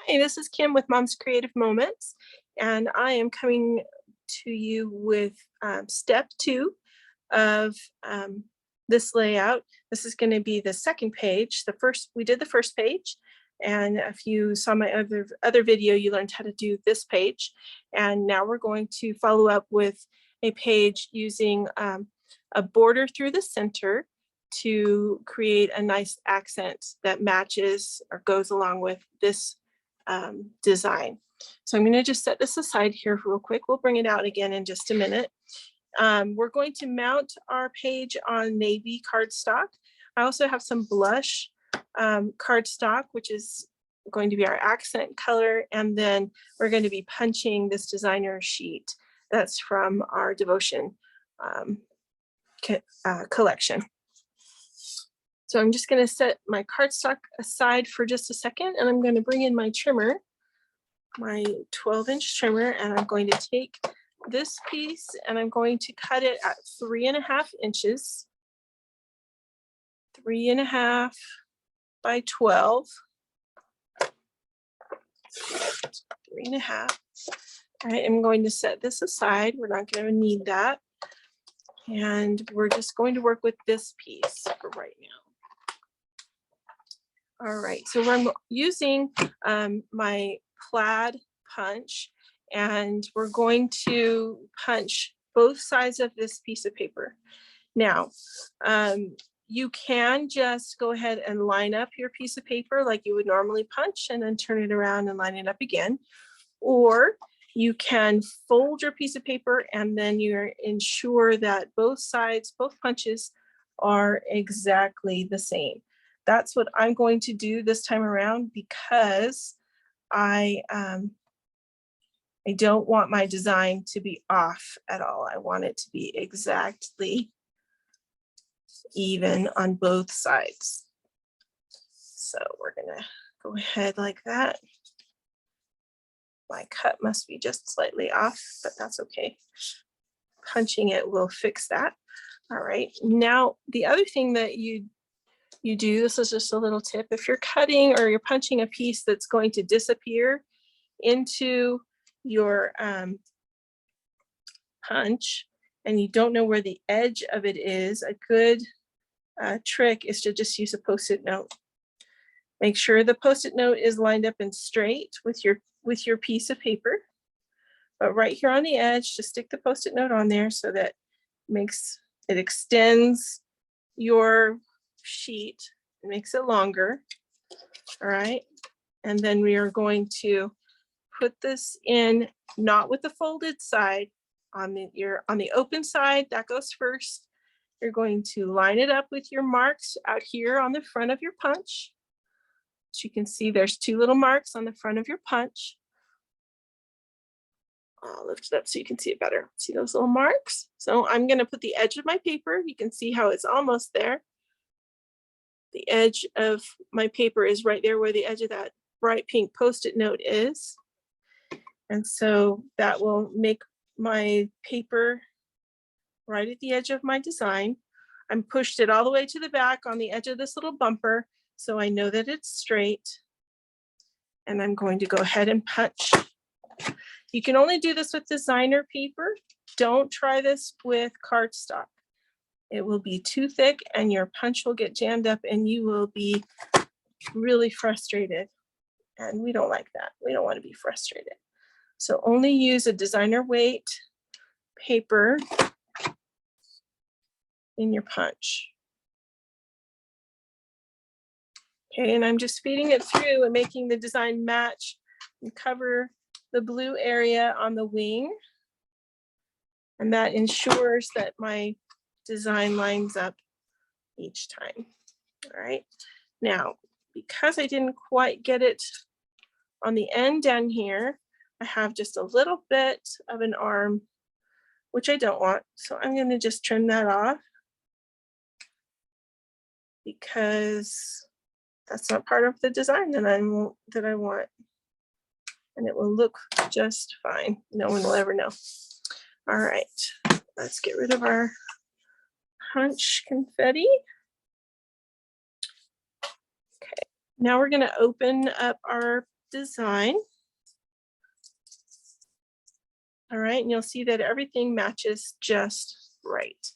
Hi, this is Kim with Mom's Creative Moments, and I am coming to you with step 2 of this layout. This is going to be the second page. We did the first page, and if you saw my other video, you learned how to do this page. And now we're going to follow up with a page using a border through the center to create a nice accent that matches or goes along with this design. So I'm going to just set this aside here real quick. We'll bring it out again in just a minute. We're going to mount our page on navy cardstock. I also have some blush cardstock, which is going to be our accent color. And then we're going to be punching this designer sheet that's from our devotion collection. So I'm just going to set my cardstock aside for just a second, and I'm going to bring in my trimmer, my 12-inch trimmer, and I'm going to take this piece and I'm going to cut it at 3.5 inches, 3.5 by 12, 3.5. All right, I'm going to set this aside. We're not going to need that. And we're just going to work with this piece for right now. All right, so I'm using my Plaid punch, and we're going to punch both sides of this piece of paper. Now, you can just go ahead and line up your piece of paper like you would normally punch and then turn it around and line it up again. Or you can fold your piece of paper and then you're ensure that both sides, both punches are exactly the same. That's what I'm going to do this time around because I don't want my design to be off at all. I want it to be exactly even on both sides. So we're gonna go ahead like that. My cut must be just slightly off, but that's okay. Punching it will fix that. All right, now the other thing that you do, this is just a little tip, if you're cutting or you're punching a piece that's going to disappear into your punch and you don't know where the edge of it is, a good trick is to just use a Post-it note. Make sure the Post-it note is lined up and straight with your piece of paper. But right here on the edge, just stick the Post-it note on there so that it extends your sheet, it makes it longer. All right, and then we are going to put this in, not with the folded side, on the open side, that goes first. You're going to line it up with your marks out here on the front of your punch. As you can see, there's 2 little marks on the front of your punch. I'll lift it up so you can see it better. See those little marks? So I'm going to put the edge of my paper. You can see how it's almost there. The edge of my paper is right there where the edge of that bright pink Post-it note is. And so that will make my paper right at the edge of my design. I'm pushed it all the way to the back on the edge of this little bumper, so I know that it's straight. And I'm going to go ahead and punch. You can only do this with designer paper. Don't try this with cardstock. It will be too thick and your punch will get jammed up and you will be really frustrated. And we don't like that. We don't want to be frustrated. So only use a designer weight paper in your punch. Okay, and I'm just feeding it through and making the design match and cover the blue area on the wing. And that ensures that my design lines up each time. All right, now because I didn't quite get it on the end down here, I have just a little bit of an arm, which I don't want, so I'm going to just trim that off because that's not part of the design that I want, and it will look just fine. No one will ever know. All right, let's get rid of our punch confetti. Okay, now we're going to open up our design. All right, and you'll see that everything matches just right.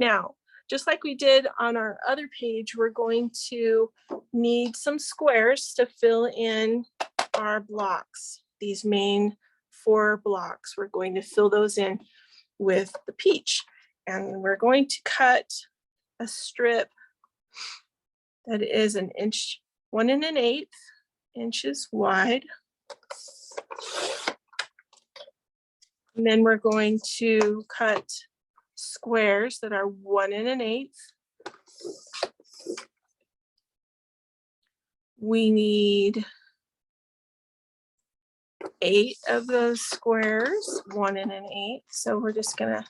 Now, just like we did on our other page, we're going to need some squares to fill in our blocks. These main 4 blocks, we're going to fill those in with the peach. And we're going to cut a strip that is 1 1/8 inches wide. And then we're going to cut squares that are 1 1/8. We need 8 of those squares, 1 1/8. So we're just gonna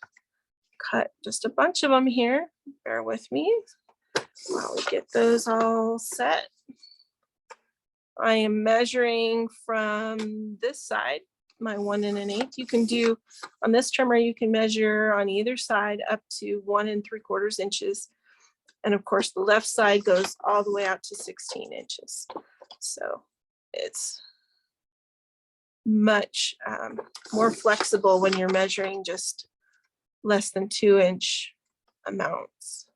cut just a bunch of them here. Bear with me while we get those all set. I am measuring from this side, my 1 1/8. You can do on this trimmer, you can measure on either side up to 1 3/4 inches. And of course, the left side goes all the way out to 16 inches. So it's much more flexible when you're measuring just less than 2-inch amounts.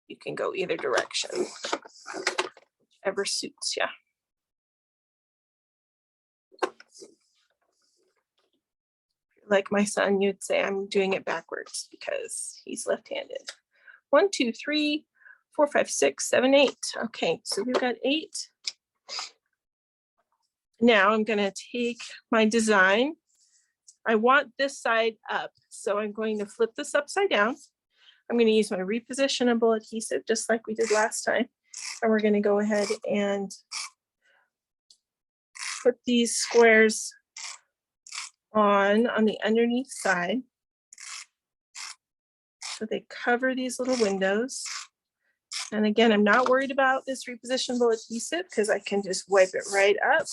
You can go either direction, whichever suits you. Like my son, you'd say I'm doing it backwards because he's left-handed. 1 2 3 4 5 6 7 8. Okay, so we've got 8. Now I'm going to take my design. I want this side up, so I'm going to flip this upside down. I'm going to use my repositionable adhesive just like we did last time, and we're going to go ahead and put these squares on the underneath side so they cover these little windows. And again, I'm not worried about this repositionable adhesive because I can just wipe it right up.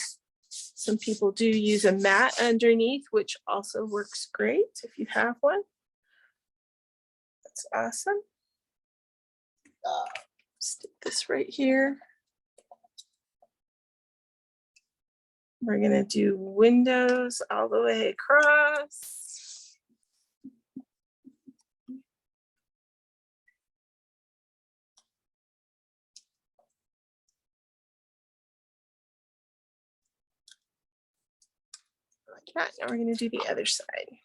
Some people do use a mat underneath, which also works great if you have one. That's awesome. Stick this right here. We're gonna do windows all the way across. Like that. Now we're gonna do the other side.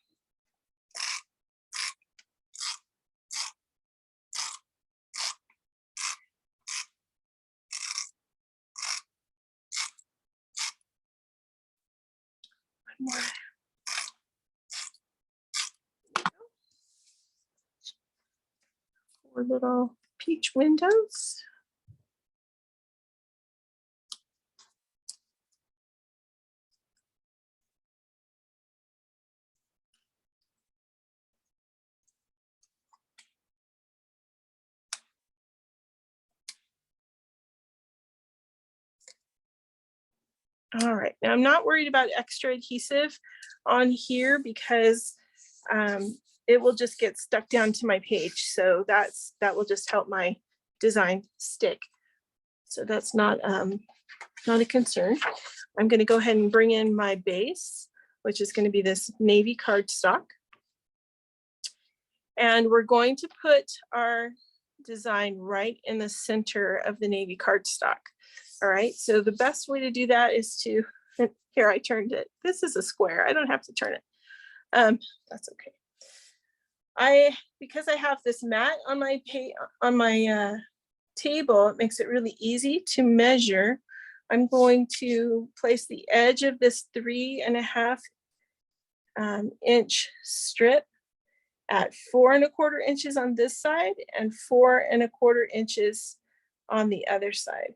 One more. 4 little peach windows. All right, now I'm not worried about extra adhesive on here because it will just get stuck down to my page. So that will just help my design stick. So that's not a concern. I'm going to go ahead and bring in my base, which is going to be this navy cardstock. And we're going to put our design right in the center of the navy cardstock. All right, so the best way to do that is to, here I turned it. This is a square, I don't have to turn it. That's okay. Because I have this mat on my table, it makes it really easy to measure. I'm going to place the edge of this 3.5 inch strip at 4 1/4 inches on this side and 4 1/4 inches on the other side.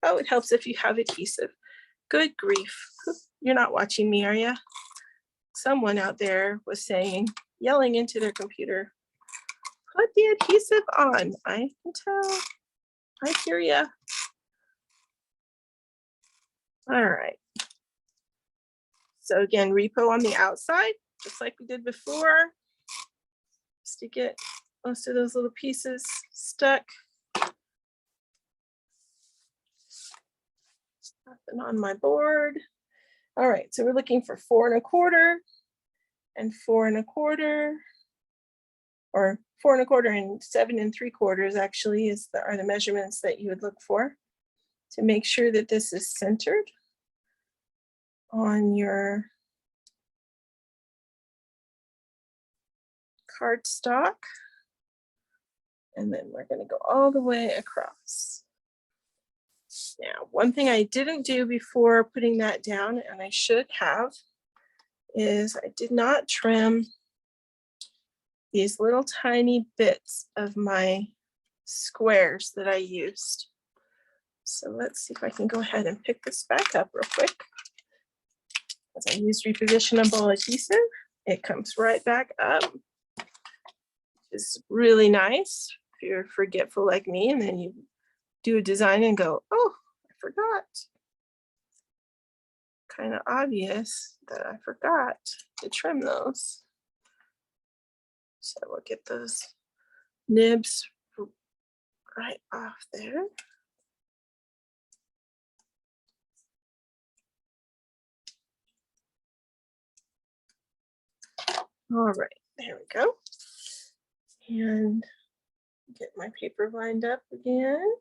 Oh, it helps if you have adhesive. Good grief. You're not watching me, are you? Someone out there was saying, yelling into their computer, put the adhesive on. I can tell. I hear ya. All right. So again, repo on the outside, just like we did before, just to get most of those little pieces stuck. Nothing on my board. All right, so we're looking for 4 1/4 and 4 1/4, or 4 1/4 and 7 3/4 actually are the measurements that you would look for to make sure that this is centered on your cardstock. And then we're going to go all the way across. Now, one thing I didn't do before putting that down, and I should have, is I did not trim these little tiny bits of my squares that I used. So let's see if I can go ahead and pick this back up real quick. As I used repositionable adhesive, it comes right back up. It's really nice if you're forgetful like me and then you do a design and go, oh, I forgot. Kind of obvious that I forgot to trim those. So we'll get those nibs right off there. All right, there we go. And get my paper lined up again.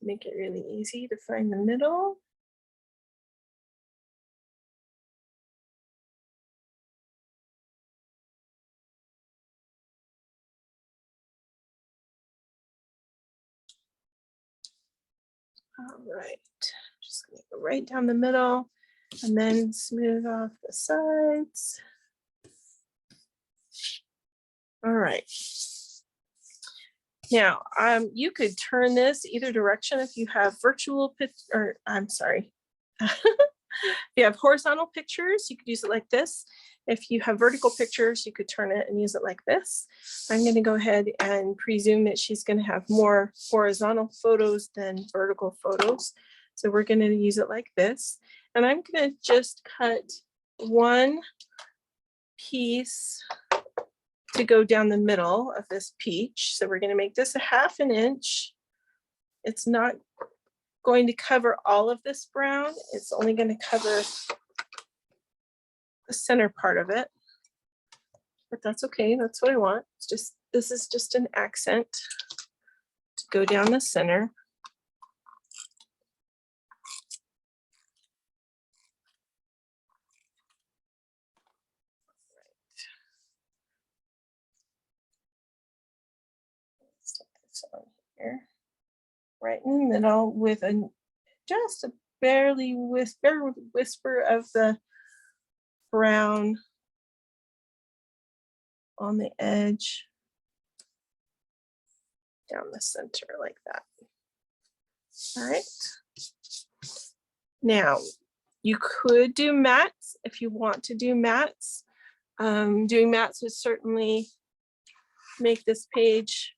Make it really easy to find the middle. All right, just gonna go right down the middle and then smooth off the sides. All right. Now, you could turn this either direction if you have virtual or I'm sorry. If you have horizontal pictures, you could use it like this. If you have vertical pictures, you could turn it and use it like this. I'm going to go ahead and presume that she's going to have more horizontal photos than vertical photos. So we're going to use it like this. And I'm going to just cut one piece to go down the middle of this peach. So we're going to make this a 1/2 inch. It's not going to cover all of this brown. It's only going to cover the center part of it, but that's okay. That's what I want. It's just, this is just an accent to go down the center. Let's take this on here, right in the middle with just a barely whisper of the brown on the edge down the center like that. All right. Now, you could do mattes if you want to do mattes. Doing mattes would certainly make this page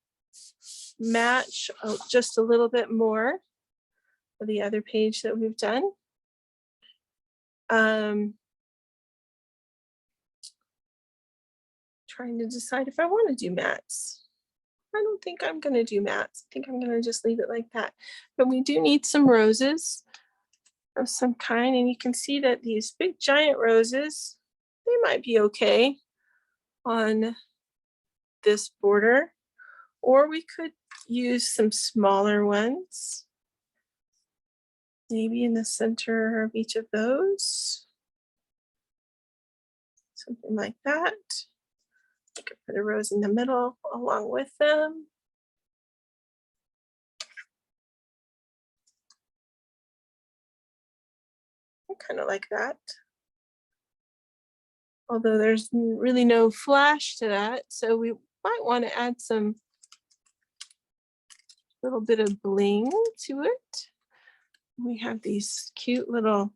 match just a little bit more of the other page that we've done. Trying to decide if I want to do mattes. I don't think I'm going to do mattes. I think I'm going to just leave it like that. But we do need some roses of some kind, and you can see that these big giant roses, they might be okay on this border, or we could use some smaller ones, maybe in the center of each of those, something like that. I could put a rose in the middle along with them. I kind of like that. Although there's really no flash to that, so we might want to add some little bit of bling to it. We have these cute little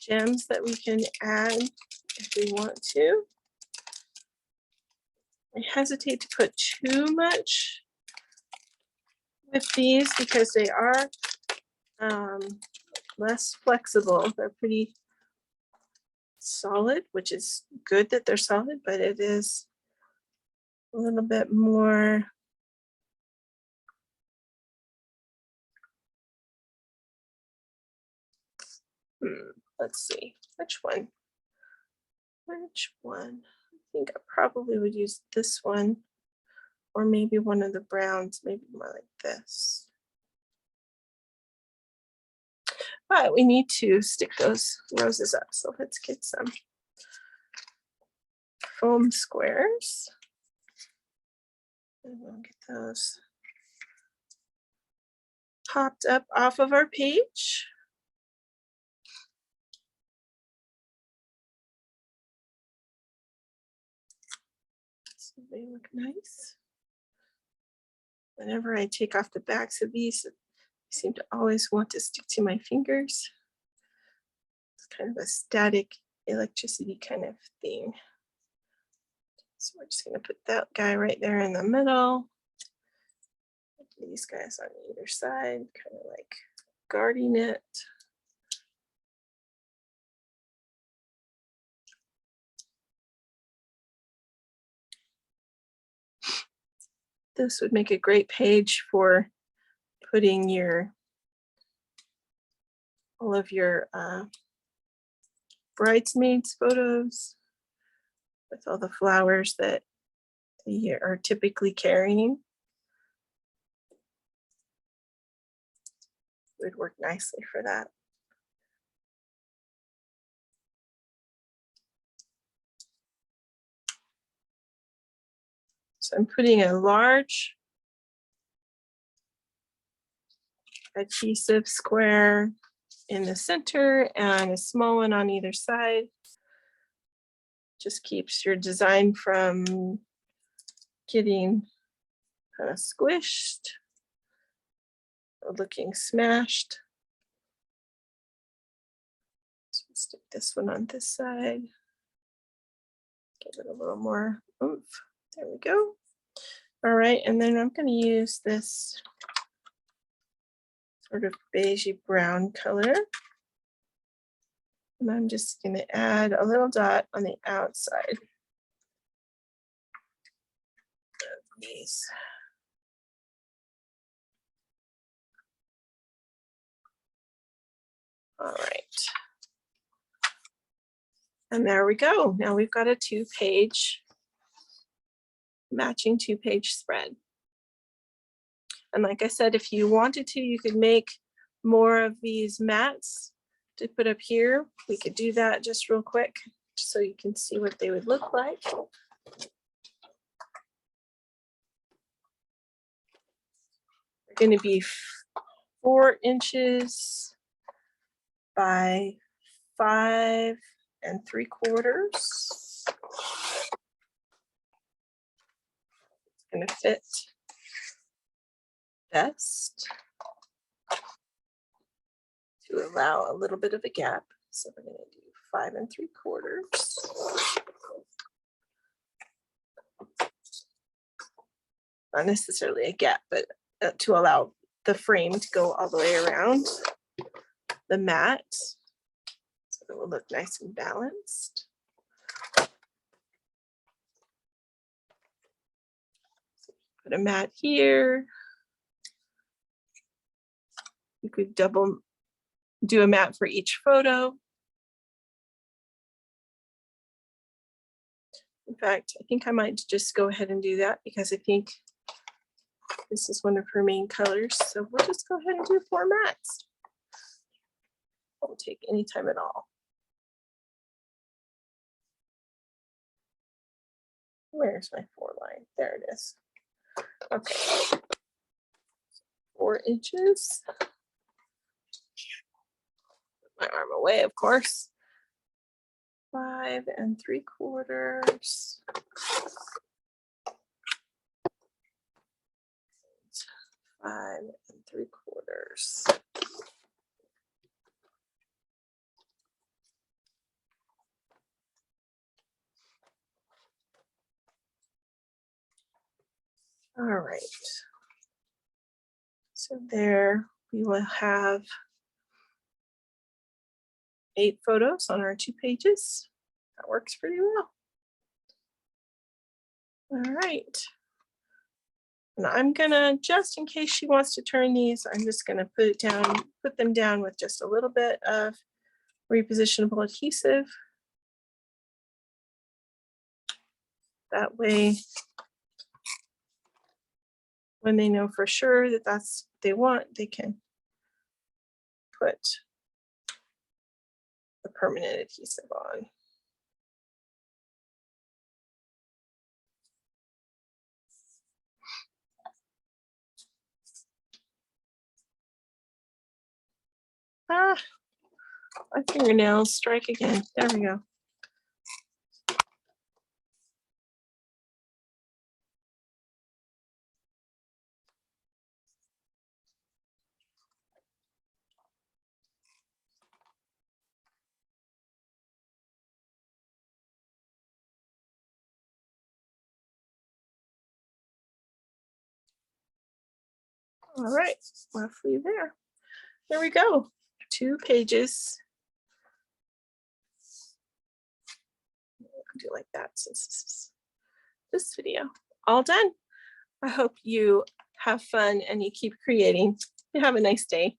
gems that we can add if we want to. I hesitate to put too much with these because they are less flexible. They're pretty solid, which is good that they're solid, but it is a little bit more Let's see, which one? Which one? I think I probably would use this one, or maybe one of the browns, maybe more like this. But we need to stick those roses up, so let's get some foam squares. And we'll get those popped up off of our page. So they look nice. Whenever I take off the backs of these, I seem to always want to stick to my fingers. It's kind of a static electricity kind of thing. So we're just going to put that guy right there in the middle. These guys on either side, kind of like guarding it. This would make a great page for putting all of your bridesmaids photos with all the flowers that you are typically carrying. Would work nicely for that. So I'm putting a large adhesive square in the center and a small one on either side. Just keeps your design from getting kind of squished or looking smashed. So stick this one on this side. Give it a little more oomph. There we go. All right, and then I'm going to use this sort of beigey brown color. And I'm just going to add a little dot on the outside of these. All right. And there we go. Now we've got a matching two-page spread. And like I said, if you wanted to, you could make more of these mats to put up here. We could do that just real quick, so you can see what they would look like. They're going to be 4 inches by 5 3/4. It's going to fit best to allow a little bit of a gap. So we're going to do 5 3/4. Not necessarily a gap, but to allow the frame to go all the way around the mat, so it will look nice and balanced. Put a mat here. You could do a mat for each photo. In fact, I think I might just go ahead and do that, because I think this is one of her main colors. So we'll just go ahead and do 4 mats. Won't take any time at all. Where's my 4 line? There it is. Okay. 4 inches. Put my arm away, of course. 5 3/4. 5 3/4. All right. So there we will have 8 photos on our 2 pages. That works pretty well. All right. And I'm gonna, just in case she wants to turn these, I'm just gonna put them down with just a little bit of repositionable adhesive. That way, when they know for sure that that's what they want, they can put the permanent adhesive on. Ah, my fingernails strike again. There we go. All right, roughly there. There we go. 2 pages. Do like that since this is this video. All done. I hope you have fun and you keep creating. You have a nice day.